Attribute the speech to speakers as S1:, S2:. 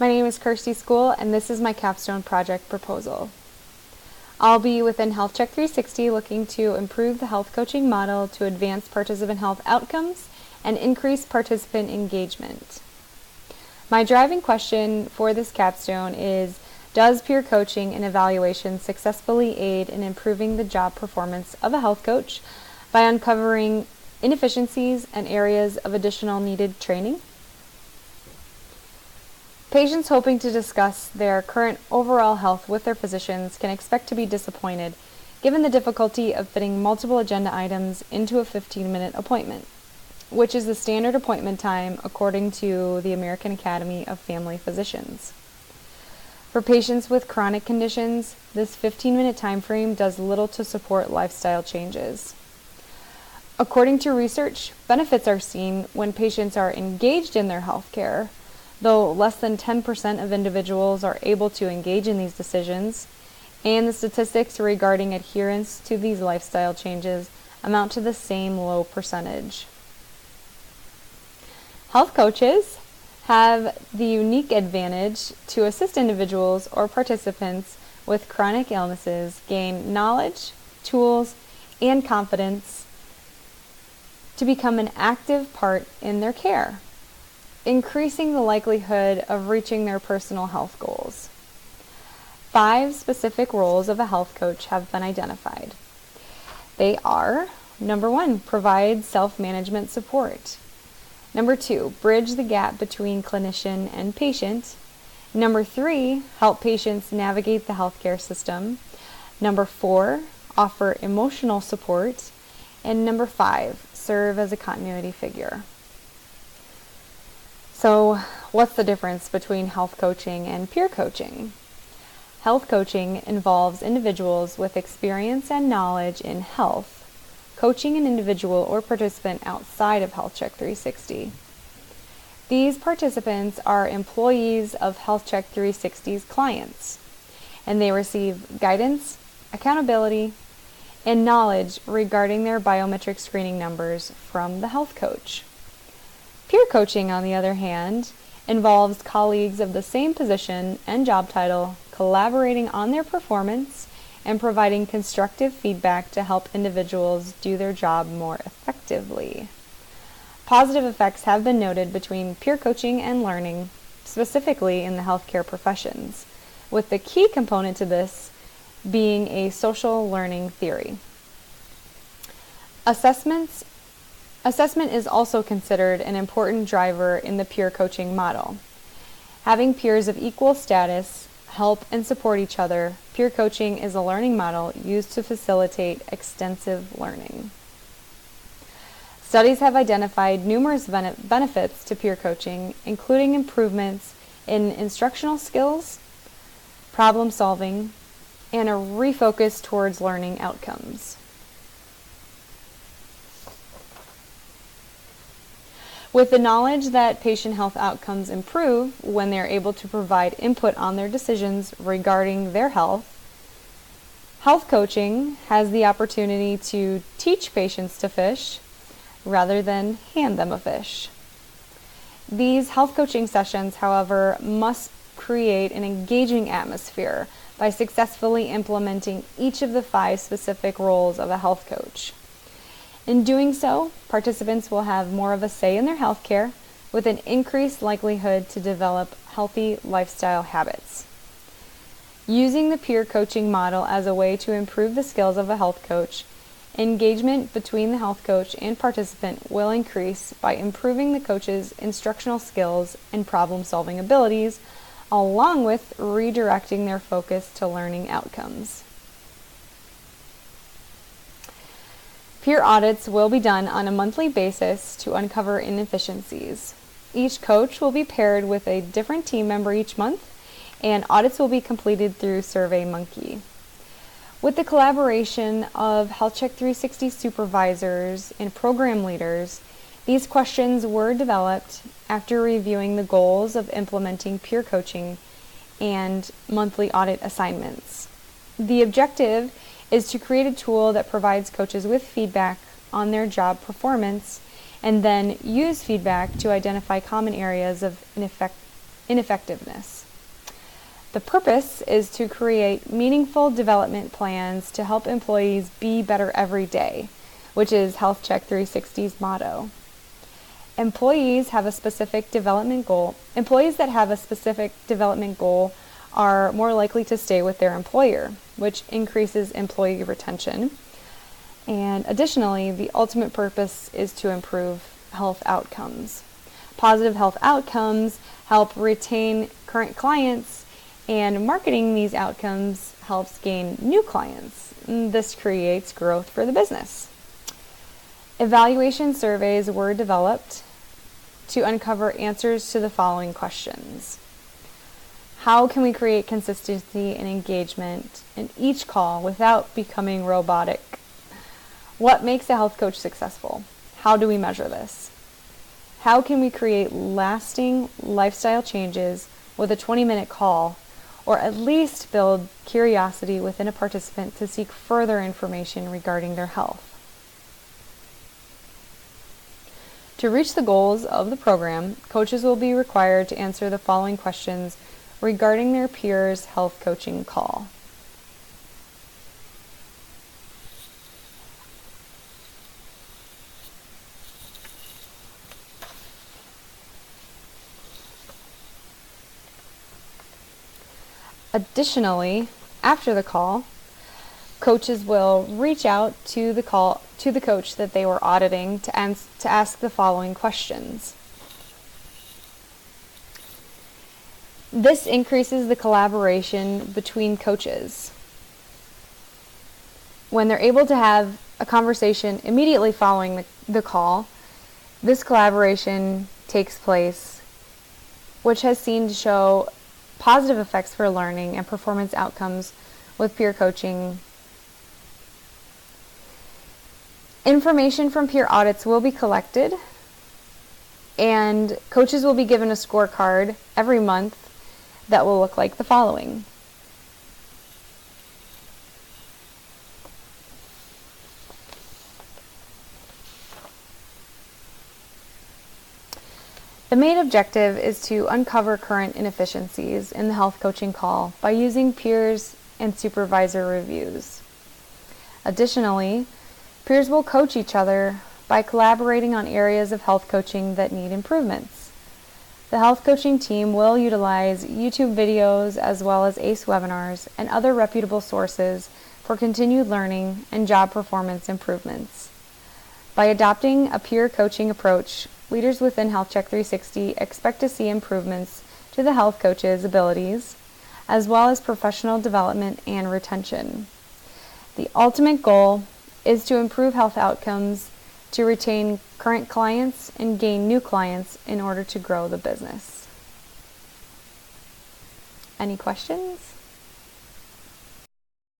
S1: My name is Kirsty School, and this is my capstone project proposal. I'll be within Health Check 360 looking to improve the health coaching model to advance participant health outcomes and increase participant engagement. My driving question for this capstone is, does peer coaching and evaluation successfully aid in improving the job performance of a health coach by uncovering inefficiencies and areas of additional needed training? Patients hoping to discuss their current overall health with their physicians can expect to be disappointed given the difficulty of fitting multiple agenda items into a 15-minute appointment, which is the standard appointment time according to the American Academy of Family Physicians. For patients with chronic conditions, this 15-minute time frame does little to support lifestyle changes. According to research, benefits are seen when patients are engaged in their health care, though less than 10% of individuals are able to engage in these decisions, and the statistics regarding adherence to these lifestyle changes amount to the same low percentage. Health coaches have the unique advantage to assist individuals or participants with chronic illnesses gain knowledge, tools, and confidence to become an active part in their care, increasing the likelihood of reaching their personal health goals. 5 specific roles of a health coach have been identified. They are: number 1, provide self-management support. Number 2, bridge the gap between clinician and patient. Number 3, help patients navigate the healthcare system. Number 4, offer emotional support. And number 5, serve as a continuity figure. So, what's the difference between health coaching and peer coaching? Health coaching involves individuals with experience and knowledge in health coaching an individual or participant outside of Health Check 360. These participants are employees of Health Check 360's clients, and they receive guidance, accountability, and knowledge regarding their biometric screening numbers from the health coach. Peer coaching, on the other hand, involves colleagues of the same position and job title collaborating on their performance and providing constructive feedback to help individuals do their job more effectively. Positive effects have been noted between peer coaching and learning, specifically in the healthcare professions, with the key component to this being a social learning theory. Assessment is also considered an important driver in the peer coaching model. Having peers of equal status help and support each other, peer coaching is a learning model used to facilitate extensive learning. Studies have identified numerous benefits to peer coaching, including improvements in instructional skills, problem solving, and a refocus towards learning outcomes. With the knowledge that patient health outcomes improve when they are able to provide input on their decisions regarding their health, health coaching has the opportunity to teach patients to fish rather than hand them a fish. These health coaching sessions, however, must create an engaging atmosphere by successfully implementing each of the 5 specific roles of a health coach. In doing so, participants will have more of a say in their health care, with an increased likelihood to develop healthy lifestyle habits. Using the peer coaching model as a way to improve the skills of a health coach, engagement between the health coach and participant will increase by improving the coach's instructional skills and problem-solving abilities, along with redirecting their focus to learning outcomes. Peer audits will be done on a monthly basis to uncover inefficiencies. Each coach will be paired with a different team member each month, and audits will be completed through SurveyMonkey. With the collaboration of Health Check 360 supervisors and program leaders, these questions were developed after reviewing the goals of implementing peer coaching and monthly audit assignments. The objective is to create a tool that provides coaches with feedback on their job performance and then use feedback to identify common areas of ineffectiveness. The purpose is to create meaningful development plans to help employees be better every day, which is Health Check 360's motto. Employees that have a specific development goal are more likely to stay with their employer, which increases employee retention. And additionally, the ultimate purpose is to improve health outcomes. Positive health outcomes help retain current clients, and marketing these outcomes helps gain new clients. This creates growth for the business. Evaluation surveys were developed to uncover answers to the following questions. How can we create consistency and engagement in each call without becoming robotic? What makes a health coach successful? How do we measure this? How can we create lasting lifestyle changes with a 20-minute call, or at least build curiosity within a participant to seek further information regarding their health? To reach the goals of the program, coaches will be required to answer the following questions regarding their peers' health coaching call. Additionally, after the call, coaches will reach out to the coach that they were auditing to ask the following questions. This increases the collaboration between coaches. When they're able to have a conversation immediately following the call, this collaboration takes place, which has seen to show positive effects for learning and performance outcomes with peer coaching. Information from peer audits will be collected, and coaches will be given a scorecard every month that will look like the following. The main objective is to uncover current inefficiencies in the health coaching call by using peers and supervisor reviews. Additionally, peers will coach each other by collaborating on areas of health coaching that need improvements. The health coaching team will utilize YouTube videos as well as ACE webinars and other reputable sources for continued learning and job performance improvements. By adopting a peer coaching approach, leaders within Health Check 360 expect to see improvements to the health coach's abilities, as well as professional development and retention. The ultimate goal is to improve health outcomes, to retain current clients, and gain new clients in order to grow the business. Any questions?